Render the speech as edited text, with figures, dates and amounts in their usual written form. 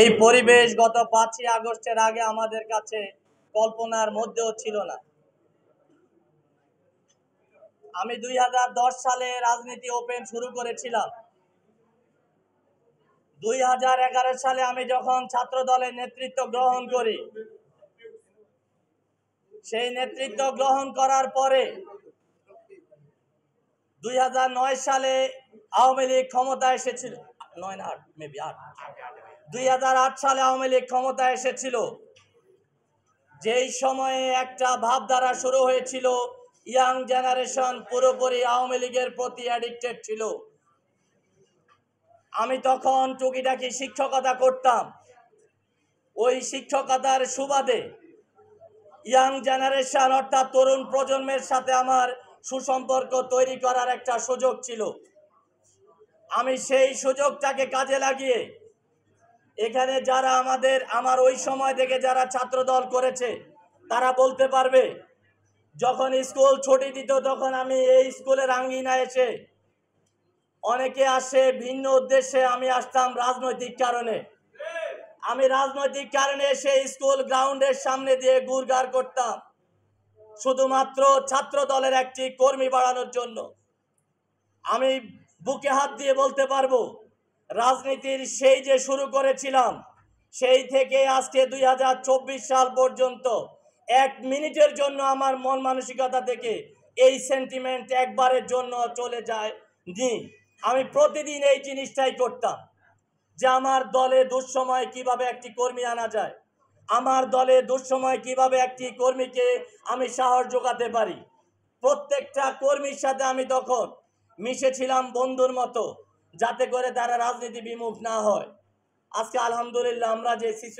এই পরিবেশ গত 5ই আগস্টের আগে আমাদের কাছে কল্পনার মধ্যেও ছিল না। আমি 2010 সালে রাজনীতি ওপেন শুরু করেছিলাম। 2011 সালে আমি যখন ছাত্র দলের নেতৃত্ব গ্রহণ করি, সেই নেতৃত্ব গ্রহণ করার পরে 2009 সালে আওয়ামী লীগ ক্ষমতায় এসেছিল। 2008 সালে আওয়ামী লীগ ক্ষমতায় এসেছিল। যেই সময়ে একটা ভাবধারা শুরু হয়েছিল, ইয়াং জেনারেশন পুরোপুরি আওয়ামী লীগের প্রতি অ্যাডিক্টেড ছিল। আমি তখন টুকিটাকি শিক্ষকতা করতাম। ওই শিক্ষকতার সুবাদে ইয়াং জেনারেশন অর্থাৎ তরুণ প্রজন্মের সাথে আমার সুসম্পর্ক তৈরি করার একটা সুযোগ ছিল। আমি সেই সুযোগটাকে কাজে লাগিয়ে এখানে যারা আমার ওই সময় থেকে যারা ছাত্রদল করেছে তারা বলতে পারবে, যখন স্কুল ছুটি দিত তখন আমি এই স্কুলের আঙ্গিনায় এসে, অনেকে আসে ভিন্ন উদ্দেশ্যে, আমি আসতাম রাজনৈতিক কারণে। আমি রাজনৈতিক কারণে এসে স্কুল গ্রাউন্ডের সামনে দিয়ে ঘুরঘার করতাম শুধুমাত্র ছাত্র দলের একটি কর্মী বাড়ানোর জন্য। আমি বুকে হাত দিয়ে বলতে পারবো, রাজনীতির সেই যে শুরু করেছিলাম, সেই থেকে আজকে 2024 সাল পর্যন্ত 1 মিনিটের জন্য আমার মন মানসিকতা থেকে এই সেন্টিমেন্ট একবারের জন্য চলে যায় নি। আমি প্রতিদিন এই জিনিসটাই করতাম যে আমার দলে দুঃসময় কিভাবে একটি কর্মী আনা যায়, আমার দলে দুঃসময় কিভাবে একটি কর্মীকে আমি সাহস যোগাতে পারি। প্রত্যেকটা কর্মীর সাথে আমি তখন মিশেছিলাম বন্ধুর মতো, যাতে করে তারা রাজনীতি বিমুখ না হয়। আজকে আলহামদুলিল্লাহ আমরা যে